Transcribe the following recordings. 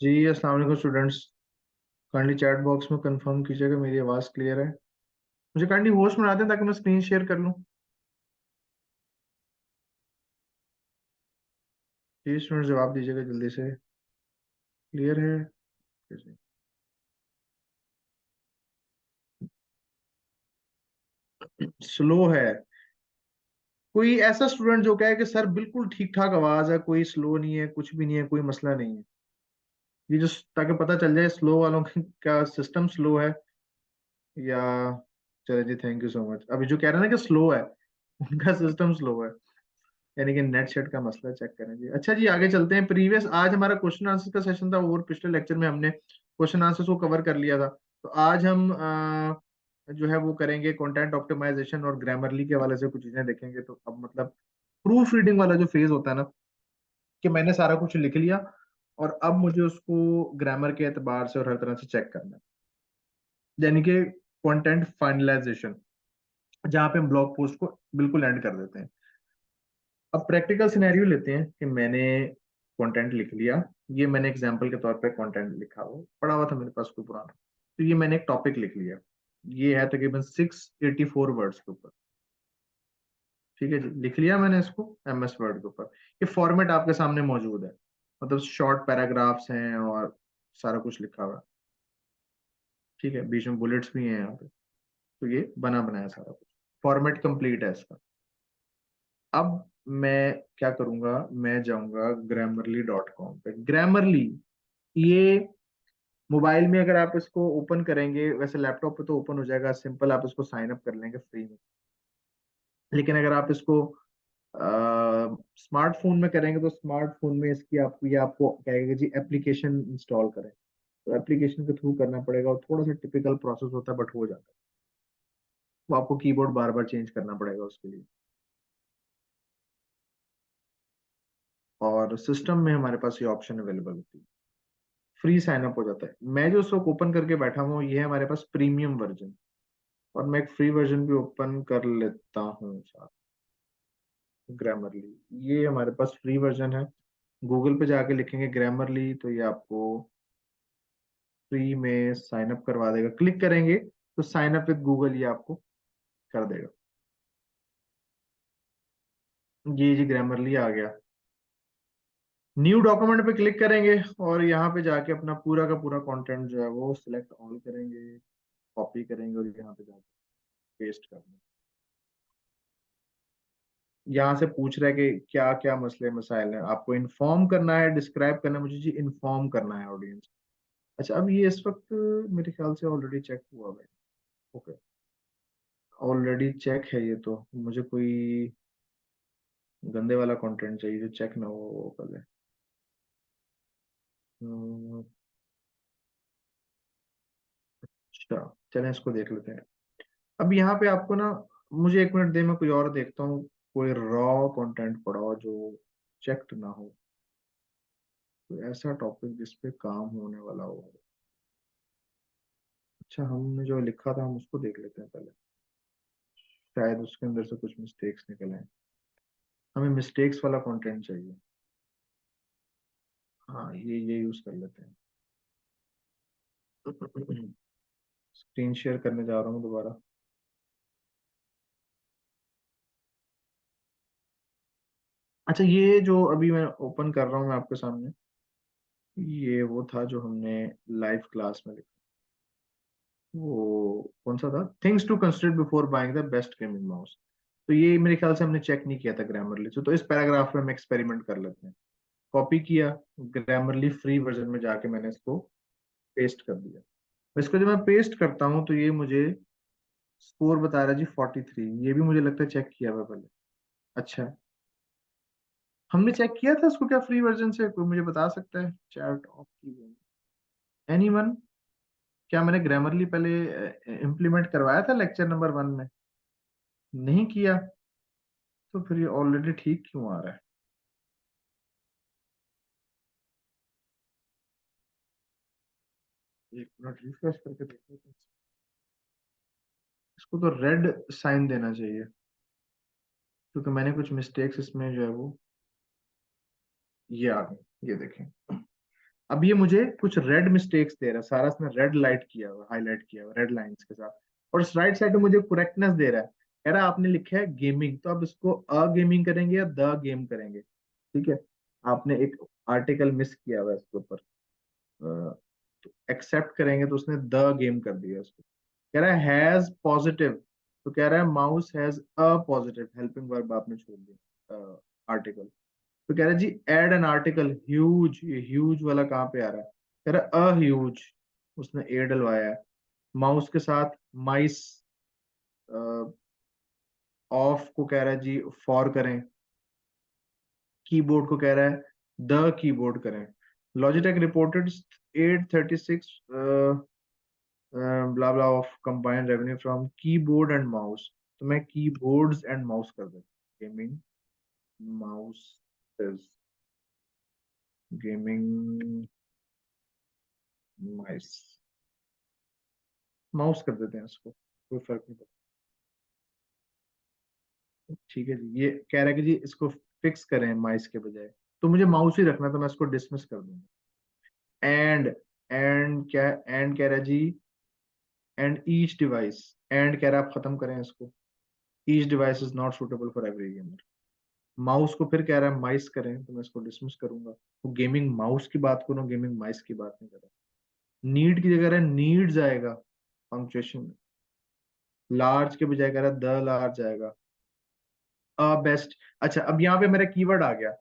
जी अस्सलाम वालेकुम students. Kindly chat box में कंफर्म कीजिएगा मेरी आवाज़ क्लियर है। मुझे काइंडली होस्ट बना दें ताकि मैं स्क्रीन शेयर कर लूँ। जी स्टूडेंट जवाब दीजिएगा जल्दी से। क्लियर है? स्लो है? कोई ऐसा स्टूडेंट जो कहे कि सर बिल्कुल ठीक ठाक आवाज़ है, कोई स्लो नहीं है, कुछ भी नहीं है, कोई मसला नहीं है। ये जो ताकि पता चल जाए स्लो वालों का सिस्टम स्लो है या। चले जी, थैंक यू सो मच। अभी जो कह रहे हैं ना कि स्लो है, उनका सिस्टम स्लो है, यानी कि नेट शेट का मसला चेक करें जी। अच्छा जी, आगे चलते हैं। प्रीवियस आज हमारा क्वेश्चन आंसर का सेशन था, और पिछले लेक्चर में हमने क्वेश्चन आंसर्स को कवर कर लिया था। तो आज हम जो है वो करेंगे कंटेंट ऑप्टिमाइजेशन और ग्रामरली के हवाले से कुछ चीजें देखेंगे। तो अब मतलब प्रूफ रीडिंग वाला जो फेज होता है ना, कि मैंने सारा कुछ लिख लिया और अब मुझे उसको ग्रामर के एतबार से और हर तरह से चेक करना है, यानी कि कंटेंट फाइनलाइजेशन, जहाँ पे हम ब्लॉग पोस्ट को बिल्कुल एंड कर देते हैं। अब प्रैक्टिकल सिनेरियो लेते हैं कि मैंने कंटेंट लिख लिया। ये मैंने एग्जांपल के तौर पे कंटेंट लिखा, वो पड़ा हुआ था मेरे पास कोई पुराना। तो ये मैंने एक टॉपिक लिख लिया। ये है तकरीबन 684 वर्ड्स के ऊपर। ठीक है जी, लिख लिया मैंने इसको MS वर्ड के ऊपर। ये फॉर्मेट आपके सामने मौजूद है, मतलब शॉर्ट पैराग्राफ्स हैं और सारा कुछ लिखा हुआ है। ठीक है, बीच में बुलेट्स भी हैं यहाँ पे। तो ये बना बनाया सारा कुछ, फॉर्मेट कंप्लीट है इसका। अब मैं क्या करूंगा, मैं जाऊंगा grammarly.com पे। ग्रामरली, ये मोबाइल में अगर आप इसको ओपन करेंगे, वैसे लैपटॉप पे तो ओपन हो जाएगा, सिंपल आप इसको साइन अप कर लेंगे फ्री में। लेकिन अगर आप इसको स्मार्टफोन में करेंगे तो स्मार्टफोन में इसकी आपको ये आपको कहेगा जी एप्लीकेशन इंस्टॉल करें। तो एप्लीकेशन के थ्रू करना पड़ेगा और थोड़ा सा टिपिकल प्रोसेस होता है, बट हो जाता है। वो आपको कीबोर्ड बार बार चेंज करना पड़ेगा उसके लिए। और सिस्टम में हमारे पास ये ऑप्शन अवेलेबल होती है, फ्री साइन अप हो जाता है। मैं जो उसको ओपन करके बैठा हूँ ये है हमारे पास प्रीमियम वर्जन, और मैं एक फ्री वर्जन भी ओपन कर लेता हूँ साथ। ग्रामरली, ये हमारे पास फ्री वर्जन है। गूगल पे जाके लिखेंगे ग्रामरली तो ये आपको फ्री में साइन अप करवा देगा। क्लिक करेंगे तो साइन अप विद गूगल ये आपको कर देगा। ये जी ग्रामरली आ गया। न्यू डॉक्यूमेंट पे क्लिक करेंगे और यहाँ पे जाके अपना पूरा का पूरा कंटेंट जो है वो सिलेक्ट ऑल करेंगे, कॉपी करेंगे और यहाँ पे जाके पेस्ट करना। यहाँ से पूछ रहा है कि क्या क्या मसले मसाइल हैं, आपको इन्फॉर्म करना है, डिस्क्राइब करना है। मुझे जी इन्फॉर्म करना है ऑडियंस। अच्छा, अब ये इस वक्त मेरे ख्याल से ऑलरेडी चेक हुआ है। ओके, ऑलरेडी चेक है ये। तो मुझे कोई गंदे वाला कंटेंट चाहिए जो चेक ना हो वो पहले। हम्म, अच्छा, चलें इसको देख लेते हैं। अब यहाँ पे आपको ना, मुझे एक मिनट दे, मैं कोई और देखता हूँ। कोई रॉ कंटेंट पड़ा हो जो चेक्ड ना हो, कोई ऐसा टॉपिक जिस पे काम होने वाला हो। अच्छा, हमने जो लिखा था हम उसको देख लेते हैं पहले, शायद उसके अंदर से कुछ मिस्टेक्स निकले हैं। हमें मिस्टेक्स वाला कंटेंट चाहिए। हाँ, ये यूज कर लेते हैं। स्क्रीन शेयर करने जा रहा हूँ दोबारा। अच्छा, ये जो अभी मैं ओपन कर रहा हूँ मैं आपके सामने, ये वो था जो हमने लाइव क्लास में लिखा। वो कौन सा था? Things to consider before buying the best gaming mouse. तो ये मेरे ख्याल से हमने चेक नहीं किया था ग्रामरली से। तो इस पैराग्राफ में हम एक्सपेरिमेंट कर लेते हैं। कॉपी किया, ग्रामरली फ्री वर्जन में जाके मैंने इसको पेस्ट कर दिया। इसको जब मैं पेस्ट करता हूँ तो ये मुझे स्कोर बता रहा है जी 43। ये भी मुझे लगता है चेक किया हुआ पहले। अच्छा, हमने चेक किया था इसको क्या फ्री वर्जन से? कोई मुझे बता सकता है? चैट ऑफ की एनीवन? क्या मैंने ग्रामरली पहले इम्प्लीमेंट करवाया था लेक्चर नंबर 1 में? नहीं किया? तो फिर ये ऑलरेडी ठीक क्यों आ रहा है? एक मिनट रिफ्रेश करके देखो। इसको तो रेड साइन देना चाहिए, क्योंकि मैंने कुछ मिस्टेक्स इसमें जो है वो ये आ गई। ये देखें, अब ये मुझे कुछ रेड मिस्टेक्स दे रहा है, सारा इसने रेड लाइट किया हुआ, हाईलाइट किया हुआ रेड लाइंस के साथ, और इस राइट साइड में मुझे करेक्टनेस दे रहा है, कह रहा है आपने लिखा है गेमिंग, तो अब इसको अ गेमिंग करेंगे या द गेम करेंगे, ठीक है। आपने एक आर्टिकल मिस किया हुआ है इसके ऊपर, तो एक्सेप्ट करेंगे तो उसने द गेम कर दिया उसको। कह रहा है हैज पॉजिटिव, तो कह रहा है mouse has a positive, helping verb आपने छोड़ दिया आर्टिकल। तो कह रहा है जी एड एन आर्टिकल ह्यूज, ये ह्यूज वाला कहाँ पे आ रहा है, कह रहा है अ ह्यूज, उसने ए डलवाया है। माउस के साथ माइस ऑफ को कह रहा है जी फॉर करें, कीबोर्ड को कह रहा है द कीबोर्ड करें। Logitech reported 836 blah blah of combined revenue from keyboard and mouse, तो मैं कीबोर्ड्स एंड माउस कर देता, गेमिंग माउस, गेमिंग माइस, माउस कर देते हैं इसको, कोई फर्क नहीं पड़ता, ठीक है जी। ये कह रहा है कि जी इसको फिक्स करें माइस के बजाय, तो मुझे माउस ही रखना, तो मैं इसको डिसमिस कर दूंगा। एंड, एंड कह रहा है जी एंड ईच डिवाइस, एंड कह रहा है आप खत्म करें इसको, each device is not suitable for every gamer. Mouse को फिर कह रहा है माइस करें, तो मैं इसको डिसमिस करूंगा, तो गेमिंग माउस की बात करूँ, गेमिंग माइस की बात नहीं कर रहा। नीड की जगह नीड्स आएगा पंक्चुएशन, लार्ज के बजाय कह रहा है द लार्ज आएगा। अ बेस्ट, अच्छा अब यहाँ पे मेरा कीवर्ड आ गया,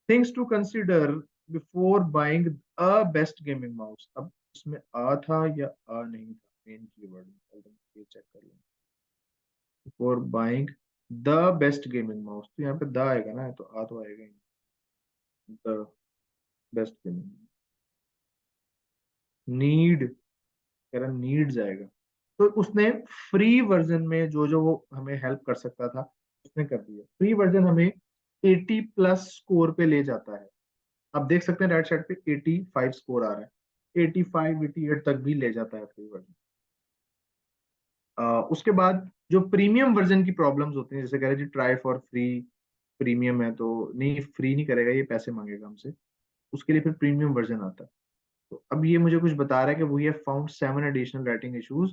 things to consider before buying a best gaming mouse. अब इसमें आ था या आ नहीं था मेन कीवर्ड, ये चेक कर लें। Before buying the best gaming mouse, तो यहाँ पे द आएगा ना, तो आ तो आएगा ही, द बेस्ट गेमिंग। नीड, कह रहा नीड्स आएगा, तो उसने फ्री वर्जन में जो जो वो हमें हेल्प कर सकता था उसने कर दिया। फ्री वर्जन हमें 80 प्लस स्कोर पे ले जाता है, आप देख सकते हैं राइट साइड पे 85 स्कोर आ रहा है, 85 88 तक भी ले जाता है फ्री वर्जन। उसके बाद जो प्रीमियम वर्जन की प्रॉब्लम्स होती हैं, जैसे कह रहे हैं जी ट्राई फॉर फ्री, प्रीमियम है तो नहीं, फ्री नहीं करेगा ये, पैसे मांगेगा हमसे, उसके लिए फिर प्रीमियम वर्जन आता है। तो अब ये मुझे कुछ बता रहा है कि we have found 7 additional writing issues.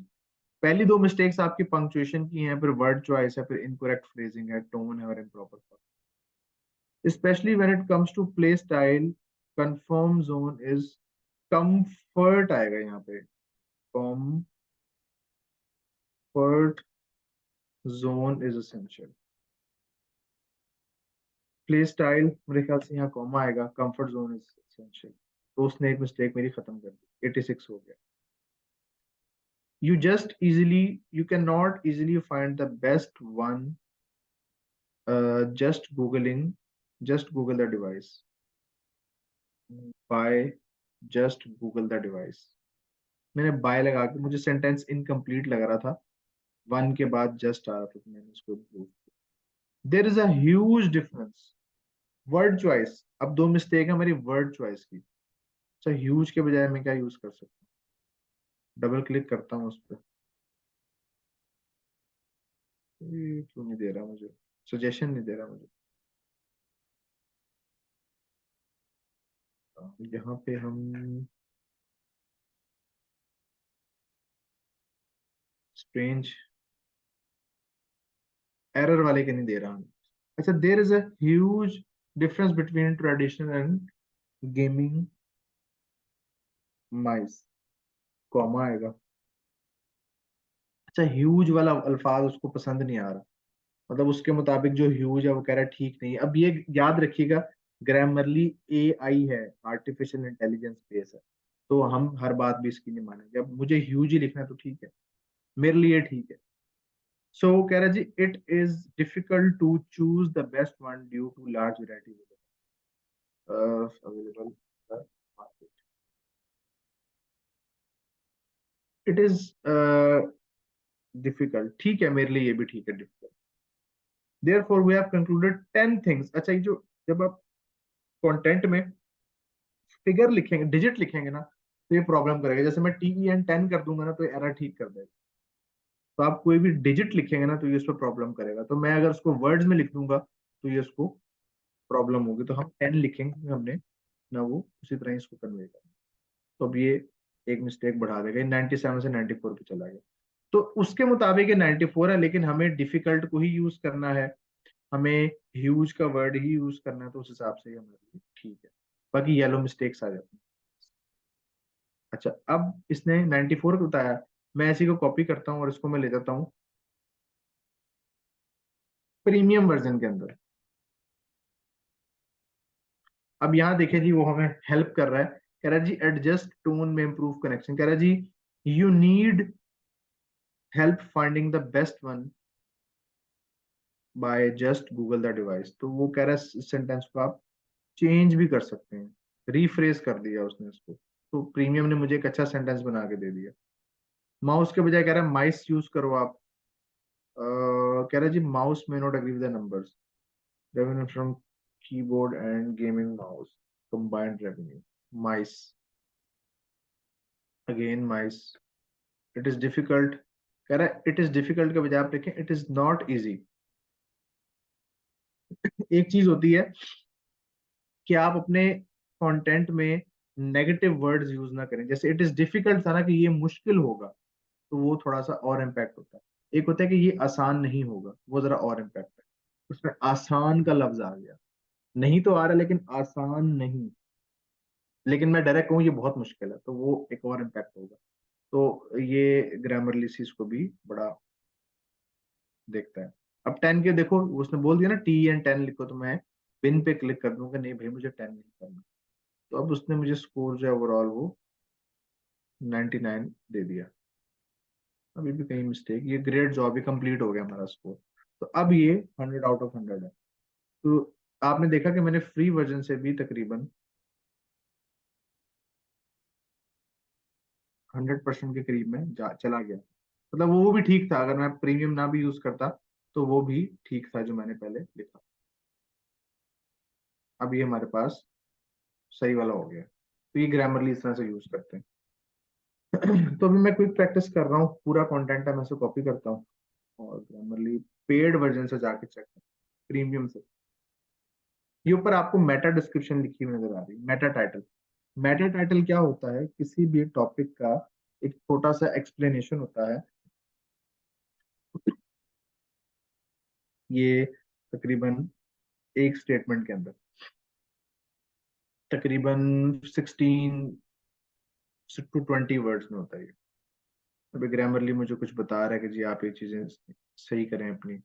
पहली दो मिस्टेक्स आपकी पंक्चुएशन की हैं, फिर वर्ड चॉइस है, फिर इनकरेक्ट फ्रेजिंग है, टोन है और improper, especially when it comes to play style, confirm zone is, comfort आएगा यहाँ पे, comfort zone is essential. Play style मेरे ख्याल से यहाँ कॉमा आएगा, कंफर्ट जोन इज एसेंशियल, तो उसने एक मिस्टेक मेरी खत्म कर दी, 86 हो गया। You cannot easily find the best one, just googling, just google the device, by just google the device। मैंने बाय लगा के, मुझे सेंटेंस इनकम्प्लीट लग रहा था, वन के बाद जस्ट आ रहा था, तो मैंने उसको इम्प्रूव किया। There is a huge difference, word choice, अब दो मिस्टेक है मेरी वर्ड चॉइस की। अच्छा ह्यूज के बजाय मैं क्या यूज कर सकता हूँ, डबल क्लिक करता हूँ उस पर, ये क्यों नहीं दे रहा मुझे, सजेशन नहीं दे रहा मुझे। यहाँ पे हम स्ट्रेंज एरर वाले के नहीं दे रहा हूँ। अच्छा there is a huge difference between traditional and gaming mice, comma आएगा। अच्छा ह्यूज वाला अल्फाज उसको पसंद नहीं आ रहा, मतलब उसके मुताबिक जो ह्यूज है वो कह रहा है ठीक नहीं है। अब ये याद रखिएगा, ग्रामरली ए आई है, आर्टिफिशियल इंटेलिजेंस बेस है, तो हम हर बात भी इसकी नहीं मानेंगे। अब मुझे ह्यूज ही लिखना है तो ठीक है, मेरे लिए ठीक है। सो कह रहा है जी it is difficult to choose the best one due to large variety available market, it is difficult, ठीक है मेरे लिए ये भी ठीक है difficult. Therefore we have concluded 10 things. अच्छा ये जो, जब आप कंटेंट में फिगर लिखेंगे, डिजिट लिखेंगे ना, तो ये प्रॉब्लम करेगा, जैसे मैं TEN 10 कर दूंगा ना तो एरर ठीक कर देगा। तो आप कोई भी डिजिट लिखेंगे ना तो ये उस पर प्रॉब्लम करेगा, तो मैं अगर उसको वर्ड्स में लिख दूंगा तो ये उसको प्रॉब्लम होगी, तो हम 10 लिखेंगे हमने। ना वो उसी तरह ही इसको कन्वे करना। तो अब ये एक मिस्टेक बढ़ा देगा, 97 से 94 पे चला गया। तो उसके मुताबिक ये 94 है, लेकिन हमें डिफिकल्ट को ही यूज करना है, हमें ह्यूज का वर्ड ही यूज करना है, तो उस हिसाब से ये हमारे लिए ठीक है। बाकी येलो मिस्टेक्स आ जाती हैं। अच्छा, अब इसने 94 बताया, मैं इसी को कॉपी करता हूँ और इसको मैं ले जाता हूँ प्रीमियम वर्जन के अंदर। अब यहाँ देखिए जी, वो हमें हेल्प कर रहा है, कह रहा है जी एडजस्ट टोन में इम्प्रूव कनेक्शन, कह रहा है जी you need help finding the best one by just Google the device. तो वो कह रहा है इस सेंटेंस को आप चेंज भी कर सकते हैं, रीफ्रेज कर दिया उसने इसको। तो प्रीमियम ने मुझे एक अच्छा सेंटेंस बना के दे दिया। माउस के बजाय कह रहा है माइस यूज करो आप। कह रहा है जी माउस में not agree with the numbers, revenue from keyboard and gaming mouse, combined revenue, mice, again mice, it is difficult. कह रहा है इट इज डिफिकल्ट के बजाय आप लिखें इट इज नॉट इजी। एक चीज होती है कि आप अपने कंटेंट में नेगेटिव वर्ड्स यूज ना करें, जैसे इट इज डिफिकल्ट था ना कि ये मुश्किल होगा, तो वो थोड़ा सा और इम्पैक्ट होता है। एक होता है कि ये आसान नहीं होगा, वो जरा और इम्पैक्ट है। उसमें आसान का लफ्ज आ गया, नहीं तो आ रहा है लेकिन आसान नहीं, लेकिन मैं डायरेक्ट कहूँ ये बहुत मुश्किल है, तो वो एक और इम्पैक्ट होगा। तो ये ग्रामरली चीज को भी बड़ा देखता है। अब 10 के देखो, उसने बोल दिया ना टी एंड 10 लिखो, तो मैं पिन पे क्लिक कर दूंगा, नहीं भाई मुझे 10 नहीं करना। तो अब उसने मुझे स्कोर जो है ओवरऑल वो 99 दे दिया। अभी भी कहीं मिस्टेक, ये ग्रेट जॉब भी कंप्लीट हो गया हमारा स्कोर। तो अब ये 100 आउट ऑफ 100 है। तो आपने देखा कि मैंने फ्री वर्जन से भी तकरीबन 100% के करीब में चला गया। मतलब वो भी ठीक था, अगर मैं प्रीमियम ना भी यूज करता तो वो भी ठीक था जो मैंने पहले लिखा। अब ये हमारे पास सही वाला हो गया। तो ये ग्रामरली इस तरह से यूज करते हैं। तो अभी मैं क्विक प्रैक्टिस कर रहा हूँ, पूरा कंटेंट है मैं इसे कॉपी करता हूँ और ग्रामरली पेड वर्जन से जाके चेक, प्रीमियम से। ये ऊपर आपको मेटा डिस्क्रिप्शन लिखी हुई नजर आ रही है, मेटा टाइटल। मेटा टाइटल क्या होता है, किसी भी टॉपिक का एक छोटा सा एक्सप्लेनेशन होता है। ये तकरीबन एक स्टेटमेंट के अंदर तकरीबन 16 टू 20 वर्ड्स में होता है ये। अभी ग्रामरली मुझे कुछ बता रहा है कि जी आप ये चीजें सही करें अपनी।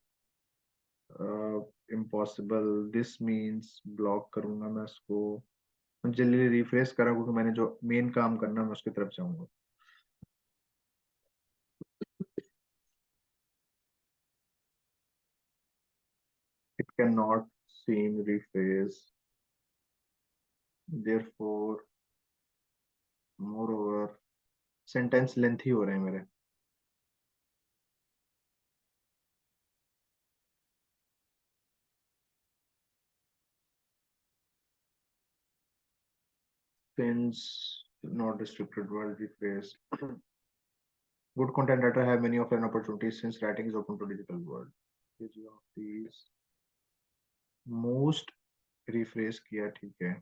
इम्पॉसिबल, दिस मीन्स, ब्लॉक करूंगा मैं इसको, जल्दी रिफ्रेश करा क्योंकि मैंने जो मेन काम करना है मैं उसकी तरफ जाऊंगा। It can not seem refresh, therefore, more over, sentence lengthy हो रहे हैं मेरे। Since not restricted word rephrase. Good content writer have many offline opportunities since writing is open to digital world. Which of these most refresh किया, ठीक है।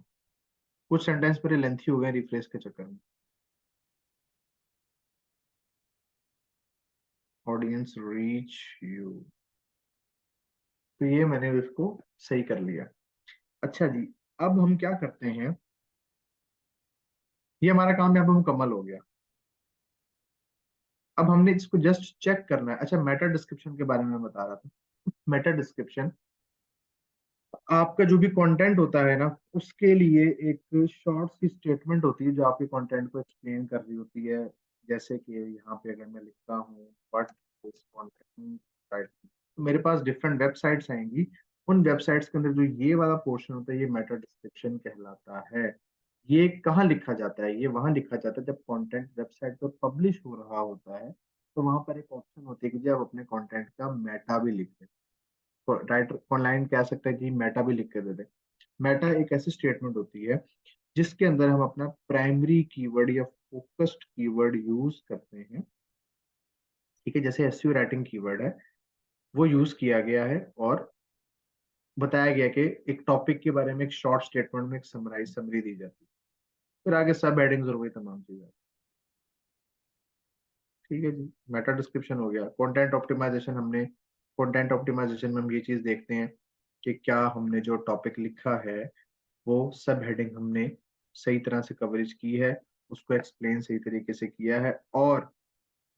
कुछ sentence मेरे lengthy हो गए रिफ्रेश के चक्कर में। ऑडियंस रीच यू, तो ये मैंने इसको सही कर लिया। अच्छा जी, अब हम क्या करते हैं, ये हमारा काम यहाँ पे मुकम्मल हो गया। अब हमने इसको जस्ट चेक करना है। अच्छा, मेटा डिस्क्रिप्शन के बारे में मैं बता रहा था। मेटा डिस्क्रिप्शन आपका जो भी कंटेंट होता है ना, उसके लिए एक शॉर्ट सी स्टेटमेंट होती है जो आपके कंटेंट को एक्सप्लेन कर रही होती है। जैसे कि यहाँ पे अगर मैं लिखता हूँ बट दिस कंटेंट, राइट, तो मेरे पास डिफरेंट वेबसाइट्स आएंगी। उन वेबसाइट्स के अंदर जो ये वाला पोर्शन होता है ये मेटा डिस्क्रिप्शन कहलाता है। ये कहाँ लिखा जाता है, ये वहां लिखा जाता है जब कंटेंट वेबसाइट पर पब्लिश हो रहा होता है। तो वहां पर एक ऑप्शन होती है कि जब अपने कंटेंट का मेटा भी लिख दें, राइटर ऑनलाइन कह सकता है कि मेटा भी लिख के दे दे। मेटा एक ऐसी स्टेटमेंट होती है जिसके अंदर हम अपना प्राइमरी कीवर्ड या फोकस्ड कीवर्ड यूज करते हैं। ठीक है, जैसे एसईओ राइटिंग कीवर्ड है, वो यूज किया गया है और बताया गया कि एक टॉपिक के बारे में एक शॉर्ट स्टेटमेंट में एक समरी दी जाती है, फिर आगे सब हेडिंग्स और वही तमाम चीजें। ठीक है जी, मेटा डिस्क्रिप्शन हो गया। कंटेंट ऑप्टिमाइजेशन हमने, कंटेंट ऑप्टिमाइजेशन में हम ये चीज देखते हैं कि क्या हमने जो टॉपिक लिखा है वो सब हेडिंग हमने सही तरह से कवरेज की है, उसको एक्सप्लेन सही तरीके से किया है, और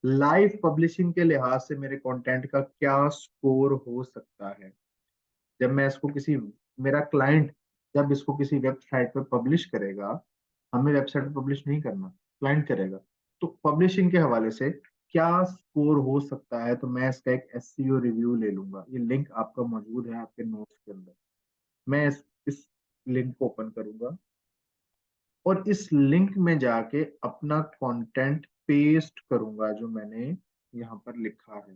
लाइव पब्लिशिंग के लिहाज से मेरे कंटेंट का क्या स्कोर हो सकता है। जब मैं इसको किसी, मेरा क्लाइंट जब इसको किसी वेबसाइट पे पब्लिश करेगा, हमें वेबसाइट पे पब्लिश नहीं करना, क्लाइंट करेगा, तो पब्लिशिंग के हवाले से क्या स्कोर हो सकता है, तो मैं इसका एक एसईओ रिव्यू ले लूंगा। ये लिंक आपका मौजूद है आपके नोट्स के अंदर। मैं इस लिंक को ओपन करूंगा और इस लिंक में जाके अपना कंटेंट पेस्ट करूंगा जो मैंने यहाँ पर लिखा है।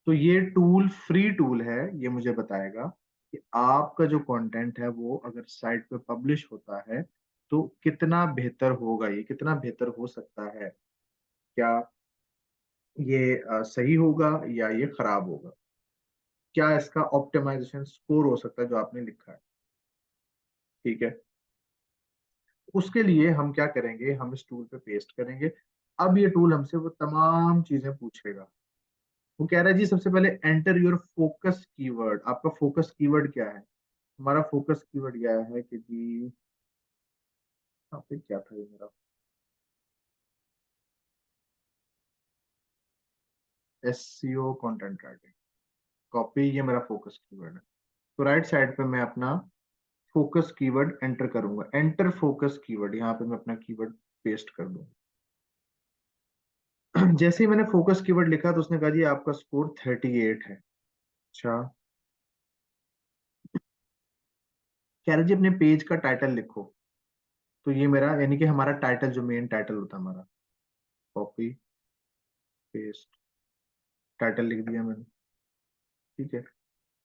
तो ये टूल फ्री टूल है, ये मुझे बताएगा कि आपका जो कंटेंट है वो अगर साइट पे पब्लिश होता है तो कितना बेहतर होगा, ये कितना बेहतर हो सकता है, क्या ये सही होगा या ये खराब होगा, क्या इसका ऑप्टिमाइजेशन स्कोर हो सकता है जो आपने लिखा है। ठीक है, उसके लिए हम क्या करेंगे, हम इस टूल पे पेस्ट करेंगे। अब ये टूल हमसे वो तमाम चीजें पूछेगा। वो कह रहा है जी सबसे पहले एंटर योर फोकस कीवर्ड। आपका फोकस कीवर्ड क्या है? हमारा फोकस कीवर्ड क्या है कि जी, टॉपिक क्या था ये मेरा, एसईओ कंटेंट राइटिंग कॉपी, ये मेरा फोकस कीवर्ड है। तो राइट साइड पे मैं अपना फोकस कीवर्ड एंटर करूंगा, एंटर फोकस कीवर्ड, यहाँ पे मैं अपना कीवर्ड पेस्ट कर दूंगा। जैसे ही मैंने फोकस कीवर्ड लिखा तो उसने कहा जी आपका स्कोर 38 है। अच्छा, कह रहे जी अपने पेज का टाइटल लिखो। तो ये मेरा यानी कि हमारा टाइटल, जो मेन टाइटल होता है हमारा, कॉपी पेस्ट, टाइटल लिख दिया मैंने। ठीक है,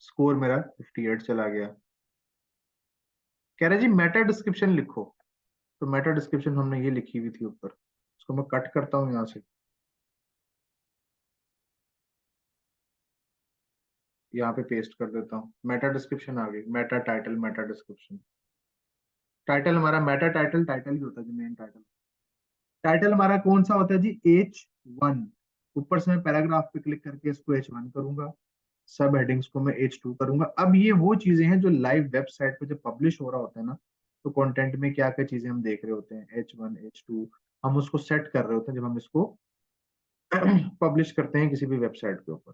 स्कोर मेरा 58 चला गया। कह रहे जी मेटा डिस्क्रिप्शन लिखो। तो मेटा डिस्क्रिप्शन हमने ये लिखी हुई थी ऊपर, उसको मैं कट करता हूँ यहाँ से, यहाँ पे पेस्ट कर देता हूँ। मेटा डिस्क्रिप्शन आ गई, Meta title, Meta description. Title हमारा मेटा टाइटल, टाइटल ही होता है जो मेन टाइटल। टाइटल हमारा कौन सा होता है जी? H1। ऊपर से मैं पैराग्राफ पे क्लिक करके इसको H1 करूंगा, सब हेडिंग्स को मैं H2 करूंगा। अब ये वो चीजें हैं जो लाइव वेबसाइट पे जब पब्लिश हो रहा होता है ना, तो कंटेंट में क्या क्या चीजें हम देख रहे होते हैं, H1 H2, हम उसको सेट कर रहे होते हैं जब हम इसको पब्लिश करते हैं किसी भी वेबसाइट के ऊपर।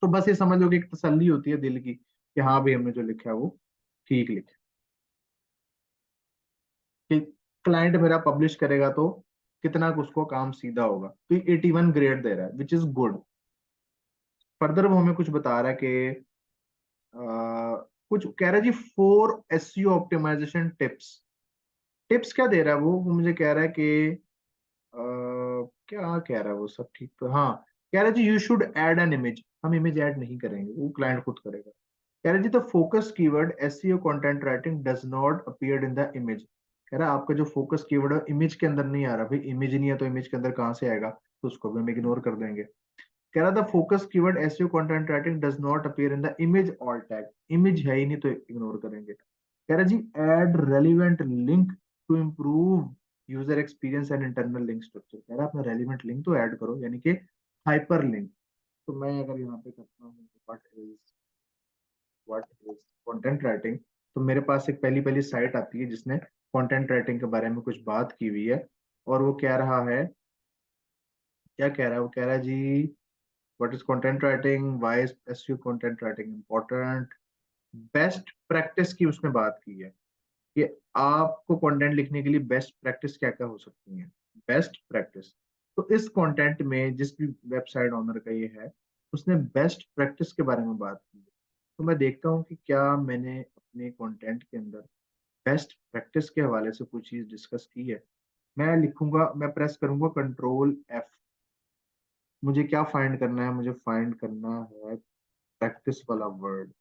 तो बस ये समझ लो कि एक तसल्ली होती है दिल की कि हाँ भाई हमने जो लिखा है वो ठीक लिखा है, कि क्लाइंट मेरा पब्लिश करेगा तो कितना उसको काम सीधा होगा। तो ये 81 ग्रेड दे रहा है, विच इज गुड। फर्दर वो हमें कुछ बता रहा है कि कुछ कह रहा है जी 4 SEO ऑप्टिमाइजेशन टिप्स। टिप्स क्या दे रहा है वो मुझे कह रहा है कि क्या कह रहा है वो, सब ठीक तो हाँ। कह रहा है जी you should add an image. हम इमेज ऐड नहीं करेंगे, वो क्लाइंट खुद करेगा। कह रहा जी the focus keyword SEO content writing does not appear in the image. कह रहा आपका जो फोकस कीवर्ड है इमेज के अंदर नहीं आ रहा। भाई इमेज नहीं है तो इमेज के अंदर कहाँ से आएगा, तो उसको भी हम इग्नोर कर देंगे। कह रहा था focus keyword SEO content writing does not appear in the image alt tag. Image है ही नहीं तो इग्नोर करेंगे। कह रहा जी add relevant link to improve user experience and internal link structure. कह रहा अपना रेलिवेंट लिंक तो ऐड करो, यानी कि हाइपर लिंक। तो मैं अगर यहाँ पे करता हूँ व्हाट इज कंटेंट राइटिंग, तो मेरे पास एक पहली पहली साइट आती है जिसने कंटेंट राइटिंग के बारे में कुछ बात की हुई है। और वो कह रहा है, क्या कह रहा है, वो कह रहा है जी what is content writing, why is SEO content writing important, best practice की उसने बात की है कि आपको कंटेंट लिखने के लिए बेस्ट प्रैक्टिस क्या क्या हो सकती है। बेस्ट प्रैक्टिस, तो इस कंटेंट में जिस भी वेबसाइट ऑनर का ये है, उसने बेस्ट प्रैक्टिस के बारे में बात की है। तो मैं देखता हूँ कि क्या मैंने अपने कंटेंट के अंदर बेस्ट प्रैक्टिस के हवाले से कुछ चीज डिस्कस की है। मैं लिखूंगा, मैं प्रेस करूंगा Ctrl+F। मुझे क्या फाइंड करना है, मुझे फाइंड करना है प्रैक्टिस वाला वर्ड,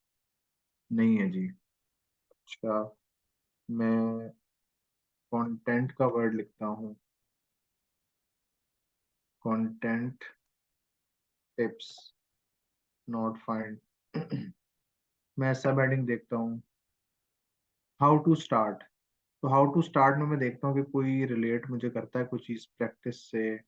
नहीं है जी। अच्छा, मैं कंटेंट का वर्ड लिखता हूँ, कंटेंट टिप्स, नॉट फाइंड। मैं सब हेडिंग देखता हूँ। हाउ टू स्टार्ट, तो हाउ टू स्टार्ट में मैं देखता हूँ कि कोई रिलेट मुझे करता है कोई चीज प्रैक्टिस से।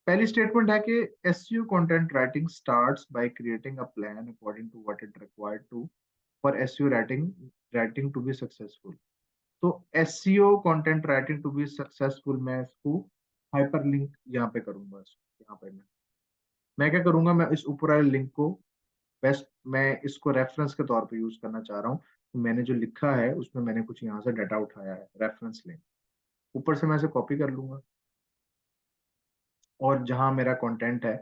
पहली स्टेटमेंट है कि SEO content writing starts by creating a plan according to what it required to for SEO writing writing to be successful. तो SEO content writing to be successful, मैं इसको हाइपरलिंक यहाँ पे करूंगा। यहाँ पे मैं क्या करूंगा, मैं इस ऊपर वाले लिंक को बेस्ट, मैं इसको रेफरेंस के तौर पे यूज करना चाह रहा हूँ। तो मैंने जो लिखा है उसमें मैंने कुछ यहाँ से डाटा उठाया है, रेफरेंस लिंक ऊपर से मैं इसे कॉपी कर लूंगा। और जहां मेरा कंटेंट है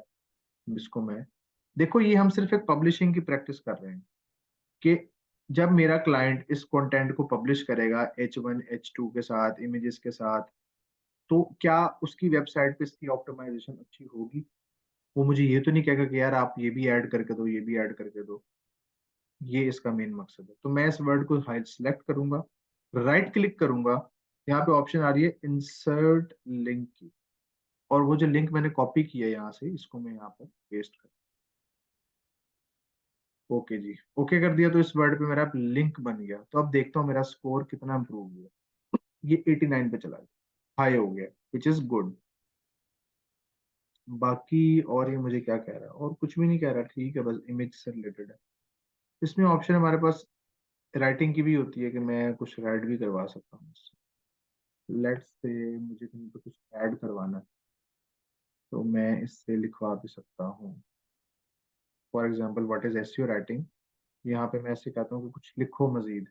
इसको मैं, देखो ये हम सिर्फ एक पब्लिशिंग की प्रैक्टिस कर रहे हैं कि जब मेरा क्लाइंट इस कंटेंट को पब्लिश करेगा H1 H2 के साथ, इमेजेस के साथ, तो क्या उसकी वेबसाइट पे इसकी ऑप्टिमाइजेशन अच्छी होगी। वो मुझे ये तो नहीं कहेगा कि यार आप ये भी ऐड करके दो, ये भी ऐड करके दो। ये इसका मेन मकसद है। तो मैं इस वर्ड को हाई सिलेक्ट करूंगा, राइट क्लिक करूंगा, यहाँ पे ऑप्शन आ रही है इंसर्ट लिंक की, और वो जो लिंक मैंने कॉपी किया है यहाँ से, इसको मैं यहाँ पर पेस्ट कर, ओके जी, ओके कर दिया। तो इस वर्ड पे मेरा लिंक बन गया। तो अब देखता हूँ मेरा स्कोर कितना इंप्रूव हुआ। ये 89 पे चला गया, हाई हो गया, विच इज गुड। बाकी और ये मुझे क्या कह रहा है, और कुछ भी नहीं कह रहा, ठीक है, बस इमेज से रिलेटेड है। इसमें ऑप्शन हमारे पास राइटिंग की भी होती है कि मैं कुछ राइट भी करवा सकता हूँ। लेट्स से मुझे कहीं पे कुछ ऐड करवाना है, तो मैं इससे लिखवा भी सकता हूँ। For example what is SEO writing, यहाँ पे मैं ऐसे कहता हूँ कि कुछ लिखो मजीद।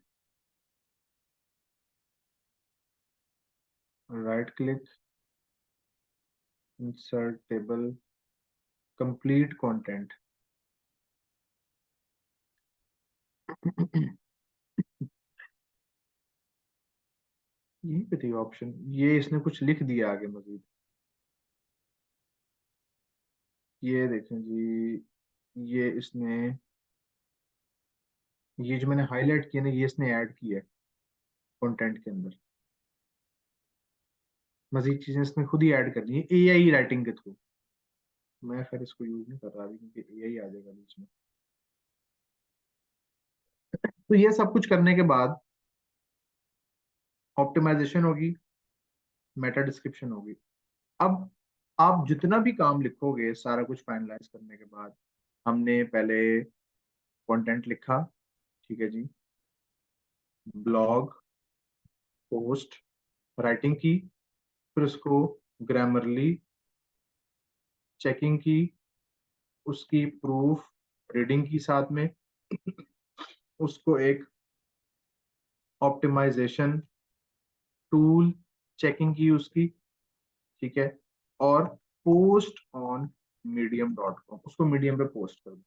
Right click, insert table, complete content. यहीं पे थी ऑप्शन, ये इसने कुछ लिख दिया आगे मजीद। ये देखें जी, ये इसने, ये जो मैंने हाईलाइट किया ना, ये इसने ऐड किया है कंटेंट के अंदर। मजीद चीजें इसने खुद ही ऐड करनी है एआई राइटिंग के थ्रू। मैं फिर इसको यूज नहीं कर रहा अभी, क्योंकि एआई आ जाएगा बीच में। तो ये सब कुछ करने के बाद ऑप्टिमाइजेशन होगी, मेटा डिस्क्रिप्शन होगी। अब आप जितना भी काम लिखोगे, सारा कुछ फाइनलाइज करने के बाद, हमने पहले कंटेंट लिखा, ठीक है जी, ब्लॉग पोस्ट राइटिंग की, फिर उसको ग्रामरली चेकिंग की, उसकी प्रूफ रीडिंग की साथ में, उसको एक ऑप्टिमाइजेशन टूल चेकिंग की उसकी, ठीक है, और पोस्ट ऑन medium.com, उसको मीडियम पे पोस्ट कर दो।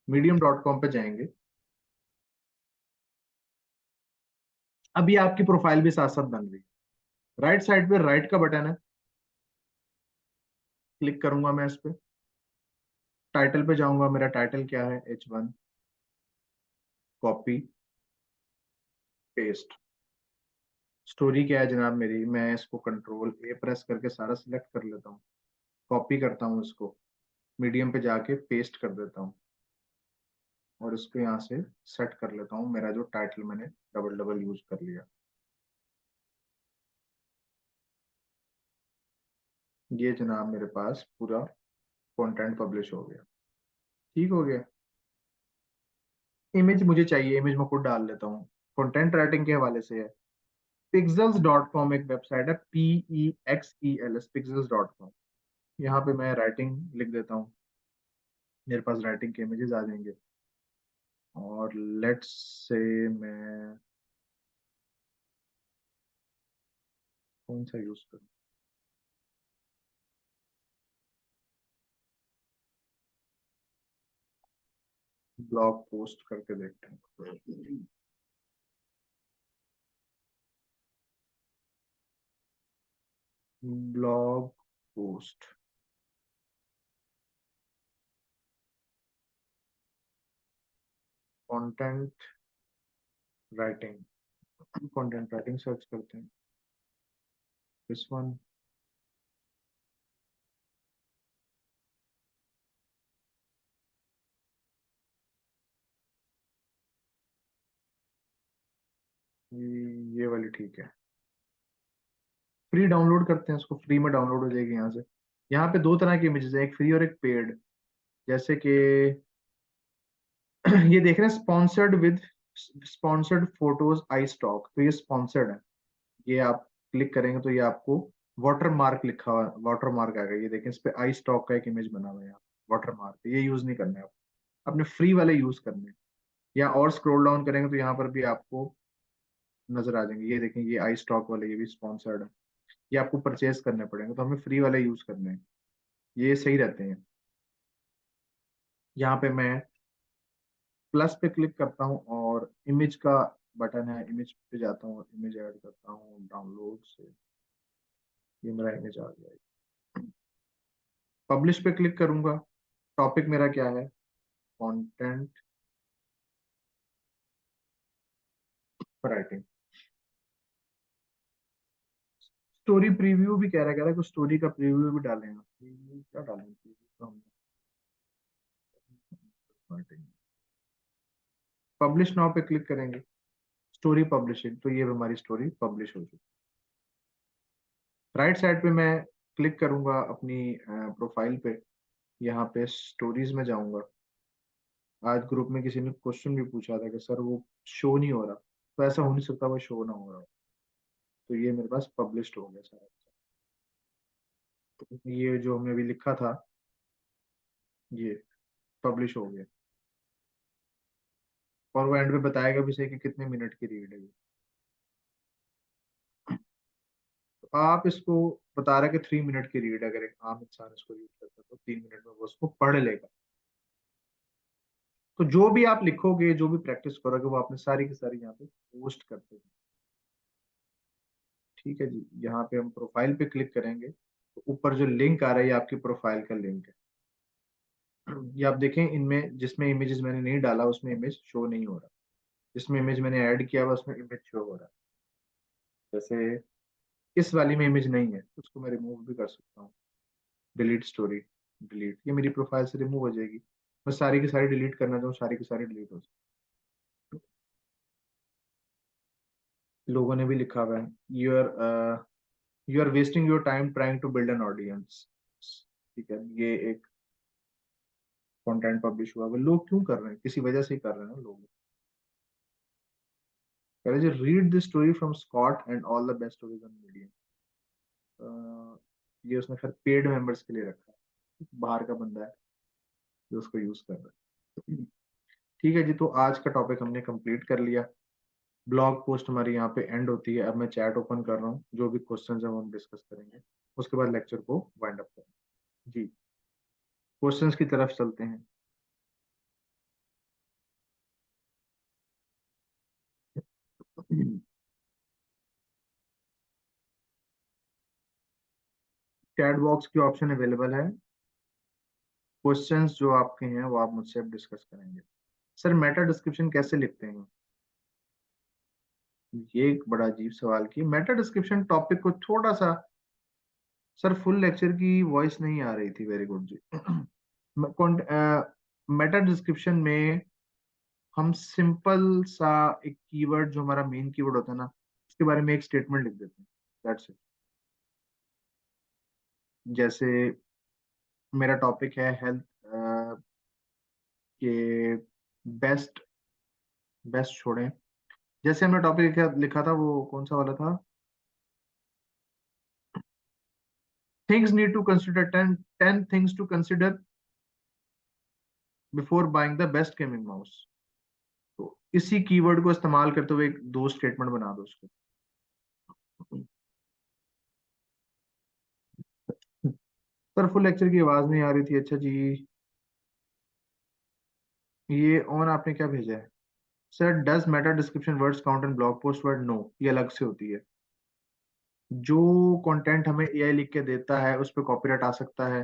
medium.com पे जाएंगे। अभी आपकी प्रोफाइल भी साथ साथ बन रही है। राइट साइड पे राइट का बटन है, क्लिक करूंगा मैं इस पे, टाइटल पे जाऊंगा, मेरा टाइटल क्या है, H1, कॉपी पेस्ट। स्टोरी क्या है जनाब मेरी, मैं इसको कंट्रोल ए प्रेस करके सारा सिलेक्ट कर लेता हूँ, कॉपी करता हूँ इसको, मीडियम पे जाके पेस्ट कर देता हूँ, और इसको यहाँ से सेट कर लेता हूँ। मेरा जो टाइटल मैंने डबल डबल यूज कर लिया, ये जनाब मेरे पास पूरा कंटेंट पब्लिश हो गया, ठीक हो गया। इमेज मुझे चाहिए, इमेज मैं खुद डाल लेता हूँ, कंटेंट राइटिंग के हवाले से है। pixels.com एक वेबसाइट है, PEXELS, pixels.com। यहाँ पे मैं राइटिंग लिख देता हूँ, मेरे पास राइटिंग के इमेजेस आ जाएंगे। और लेट्स से मैं कौन सा यूज करूँ, ब्लॉग पोस्ट करके देखते हैं। Blog post content writing, content writing search करते हैं, दिस वन। ये वाली ठीक है। फ्री डाउनलोड करते हैं इसको, फ्री में डाउनलोड हो जाएगी यहाँ से। यहाँ पे दो तरह की इमेजेस है, एक फ्री और एक पेड। जैसे कि ये देख रहे हैं sponsored with sponsored photos I stock, तो ये स्पॉन्सर्ड है। ये आप क्लिक करेंगे तो ये आपको वाटर मार्क लिखा हुआ, वाटर मार्क आएगा। ये देखें इस पे आई स्टॉक का एक इमेज बना हुआ है यहाँ, वाटर मार्क। ये यूज नहीं करना है आप, अपने फ्री वाले यूज करने हैं। या और स्क्रॉल डाउन करेंगे तो यहाँ पर भी आपको नजर आ जाएंगे। ये देखें ये आई स्टॉक वाले, ये भी स्पॉन्सर्ड है। ये आपको परचेज करने पड़ेंगे, तो हमें फ्री वाले यूज करने हैं, ये सही रहते हैं। यहाँ पे मैं प्लस पे क्लिक करता हूँ और इमेज का बटन है, इमेज पे जाता हूँ, इमेज ऐड करता हूँ डाउनलोड से। ये मेरा इमेज आ गया है। पब्लिश पे क्लिक करूंगा। टॉपिक मेरा क्या है, कंटेंट राइटिंग। स्टोरी प्रीव्यू भी कह रहा है, कुछ स्टोरी का प्रीव्यू भी डालें आप। प्रीव्यू क्या डालें, प्रीव्यू तो हम पब्लिश नाउ पे क्लिक करेंगे, स्टोरी पब्लिशिंग, तो ये हमारी स्टोरी पब्लिश हो चुकी। राइट साइड पे मैं क्लिक करूंगा अपनी प्रोफाइल पे, यहाँ पे स्टोरीज में जाऊंगा। आज ग्रुप में किसी ने क्वेश्चन भी पूछा था कि सर वो शो नहीं हो रहा, तो ऐसा हो नहीं सकता वो शो ना हो रहा हो। तो ये मेरे पास पब्लिश्ड हो गया सारा। तो ये जो हमने अभी लिखा था ये पब्लिश हो गया। और वो एंड में बताएगा भी सही कि कितने मिनट की रीड है ये। तो आप इसको बता रहे कि 3 मिनट की रीड, अगर एक आम इंसान इसको रीड करता है तो 3 मिनट में वो उसको पढ़ लेगा। तो जो भी आप लिखोगे, जो भी प्रैक्टिस करोगे, वो आपने सारी की सारी यहाँ पे पोस्ट करते हैं। ठीक है जी, यहाँ पे हम प्रोफाइल पे क्लिक करेंगे तो ऊपर जो लिंक आ रहा है ये आपकी प्रोफाइल का लिंक है। ये आप देखें, इनमें जिसमें इमेजेस मैंने नहीं डाला उसमें इमेज शो नहीं हो रहा, जिसमें इमेज मैंने ऐड किया हुआ उसमें इमेज शो हो रहा है। जैसे इस वाली में इमेज नहीं है, उसको मैं रिमूव भी कर सकता हूँ। डिलीट स्टोरी, डिलीट, ये मेरी प्रोफाइल से रिमूव हो जाएगी। मैं सारी की सारी डिलीट करना चाहूँ, सारी की सारी डिलीट हो जाए। लोगों ने भी लिखा हुआ है, you are wasting your time trying to build an audience. ठीक है, ये एक कंटेंट पब्लिश हुआ है। लोग क्यों कर रहे हैं, किसी वजह से ही कर रहे हैं ना लोग। कह रहे जी read this story from Scott and all the best stories on Medium. ये उसने फिर पेड मेंबर्स के लिए रखा है, बाहर का बंदा है जो उसको यूज कर रहा है। ठीक है जी, तो आज का टॉपिक हमने कंप्लीट कर लिया। ब्लॉग पोस्ट हमारी यहाँ पे एंड होती है। अब मैं चैट ओपन कर रहा हूँ, जो भी क्वेश्चंस हैं वो हम डिस्कस करेंगे, उसके बाद लेक्चर को वाइंड अप करेंगे। जी, क्वेश्चंस की तरफ चलते हैं। चैट बॉक्स की ऑप्शन अवेलेबल है। क्वेश्चंस जो आपके हैं वो आप मुझसे अब डिस्कस करेंगे। सर मेटा डिस्क्रिप्शन कैसे लिखते हैं, ये एक बड़ा अजीब सवाल की मेटा डिस्क्रिप्शन टॉपिक को थोड़ा सा। सर फुल लेक्चर की वॉइस नहीं आ रही थी, वेरी गुड जी। मेटा डिस्क्रिप्शन में हम सिंपल सा एक कीवर्ड, जो हमारा मेन कीवर्ड होता है ना, उसके बारे में एक स्टेटमेंट लिख देते हैं, दैट्स इट। जैसे मेरा टॉपिक है हेल्थ के बेस्ट, बेस्ट छोड़ें। जैसे हमने टॉपिक लिखा था वो कौन सा वाला था, things need to consider, ten things to consider before buying the best gaming mouse. तो इसी कीवर्ड को इस्तेमाल करते हुए एक दो स्टेटमेंट बना दो उसको। सर फुल लेक्चर की आवाज नहीं आ रही थी, अच्छा जी। ये ऑन आपने क्या भेजा है, sir does meta description words count in blog post word, no, ये अलग से होती है। जो कंटेंट हमें एआई लिख के देता है उस पर कॉपीराइट आ सकता है।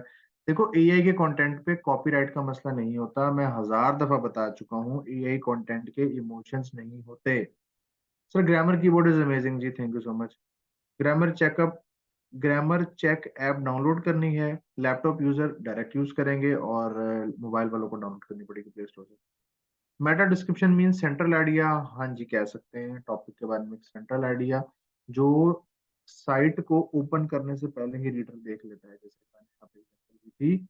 देखो एआई के कंटेंट पे कॉपीराइट का मसला नहीं होता, मैं 1000 दफा बता चुका हूँ, एआई कंटेंट के इमोशंस नहीं होते। Sir grammar keyboard is amazing जी, thank you so much. Grammar checkup, grammar check app download करनी है, लैपटॉप यूजर डायरेक्ट यूज करेंगे और मोबाइल वालों को डाउनलोड करनी पड़ेगी प्ले स्टोर से। Meta description mean central idea, हाँ जी कह सकते हैं, टॉपिक के बारे में सेंट्रल आइडिया जो साइट को ओपन करने से पहले ही रीडर देख लेता है। जैसे मैंने यहाँ पे example दी थी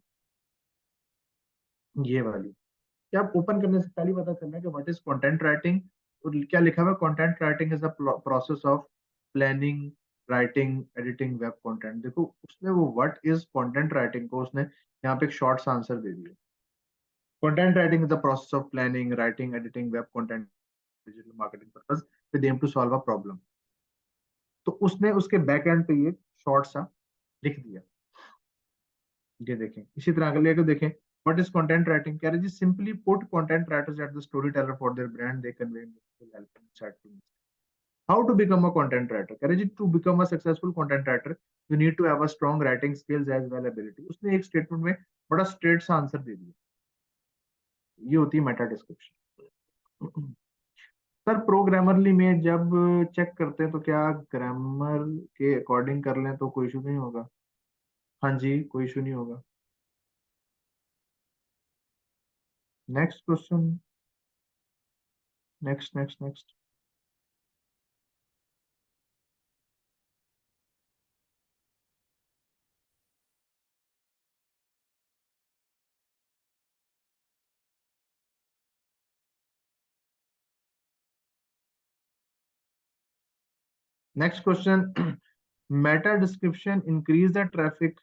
ये वाली, क्या आप ओपन करने से पहले ही पता चल रहा है कि व्हाट इज कंटेंट राइटिंग। और क्या लिखा हुआ है, content writing is the process of planning, writing, editing web content. देखो उसने वो व्हाट इज कंटेंट राइटिंग को उसने यहाँ पे एक शॉर्ट सा आंसर दे दिया। Content writing is the process of planning, writing, editing web content digital marketing purpose with aim to solve a problem. तो उसने उसके बैक एंड पे ये शॉर्ट सा लिख दिया। ये देखें, इसी तरह अगर लेकर देखें, व्हाट इज कंटेंट राइटिंग, कह रहे जी simply put content writers at the story teller for their brand they convey help. How to become a content writer, कह रहे जी to become a successful content writer you need to have a strong writing skills as well ability. उसने एक statement में बड़ा straight सा answer दे दिया। ये होती है मेटा डिस्क्रिप्शन। सर प्रोग्रामरली में जब चेक करते हैं तो क्या ग्रामर के अकॉर्डिंग कर लें तो कोई इशू नहीं होगा? हाँ जी, कोई इशू नहीं होगा। Next question, next next next. Next question, Meta description increase the traffic.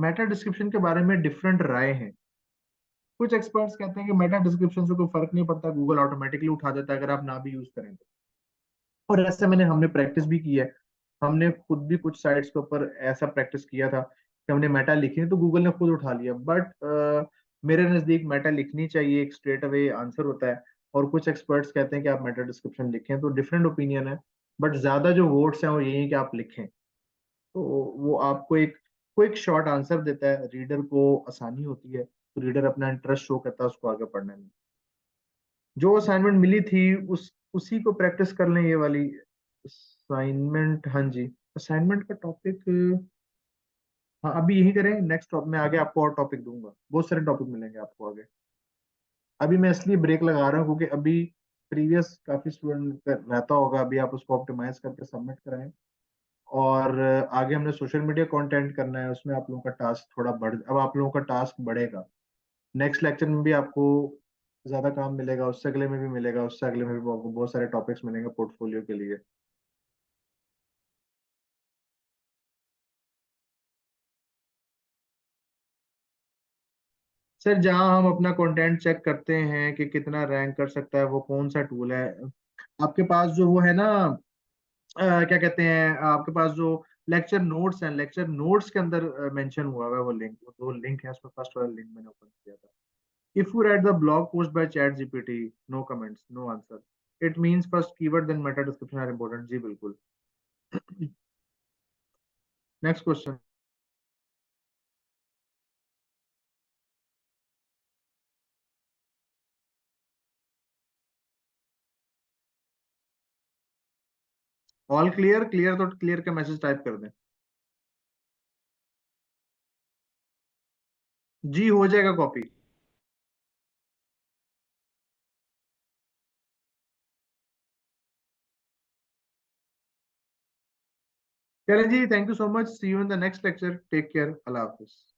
Meta description के बारे में डिफरेंट राय हैं। कुछ एक्सपर्ट्स कहते हैं कि मेटा डिस्क्रिप्शन से कोई फर्क नहीं पड़ता, गूगल ऑटोमेटिकली उठा देता है अगर आप ना भी यूज करें तो। और ऐसे हमने प्रैक्टिस भी की है। हमने खुद भी कुछ साइट्स के ऊपर ऐसा प्रैक्टिस किया था कि हमने मेटा लिखी तो गूगल ने खुद उठा लिया। बट मेरे नजदीक मेटा लिखनी चाहिए, एक स्ट्रेट अवे आंसर होता है। और कुछ एक्सपर्ट्स कहते हैं कि आप मेटा डिस्क्रिप्शन लिखें, तो डिफरेंट ओपिनियन है। बट ज्यादा जो वोट्स हैं वो यही है कि आप लिखें। तो वो आपको एक क्विक शॉर्ट आंसर देता है, रीडर को आसानी होती है, तो रीडर अपना इंटरेस्ट शो करता है उसको आगे पढ़ने में। जो असाइनमेंट मिली थी उस उसी को प्रैक्टिस कर लें, ये वाली असाइनमेंट। हाँ जी, असाइनमेंट का टॉपिक, हाँ अभी यही करें, नेक्स्ट टॉपिक में आगे आपको और टॉपिक दूंगा, बहुत सारे टॉपिक मिलेंगे आपको आगे। अभी मैं इसलिए ब्रेक लगा रहा हूँ क्योंकि अभी प्रीवियस काफी स्टूडेंट रहता होगा, अभी आप उसको ऑप्टिमाइज करके सबमिट कराएं। और आगे हमने सोशल मीडिया कंटेंट करना है, उसमें आप लोगों का टास्क थोड़ा बढ़, अब आप लोगों का टास्क बढ़ेगा। नेक्स्ट लेक्चर में भी आपको ज्यादा काम मिलेगा, उससे अगले में भी मिलेगा, उससे अगले में भी आपको बहुत सारे टॉपिक्स मिलेंगे पोर्टफोलियो के लिए। सर जहां हम अपना कंटेंट चेक करते हैं कि कितना रैंक कर सकता है, वो कौन सा टूल है? आपके पास जो वो है ना, क्या कहते हैं, आपके पास जो लेक्चर नोट्स हैं, लेक्चर नोट्स के अंदर मेंशन हुआ हुआ है वो लिंक, वो दो लिंक है, उसमें फर्स्ट वाला लिंक मैंने ओपन किया था। If you right the blog post by chat gpt, no comments, no answer, it means first keyword then meta description are important। जी बिल्कुल। Next question. All clear, clear तो clear का message type कर दें। जी हो जाएगा कॉपी। चलें जी, thank you so much, see you in the next lecture, take care, अल्लाह हाफिज।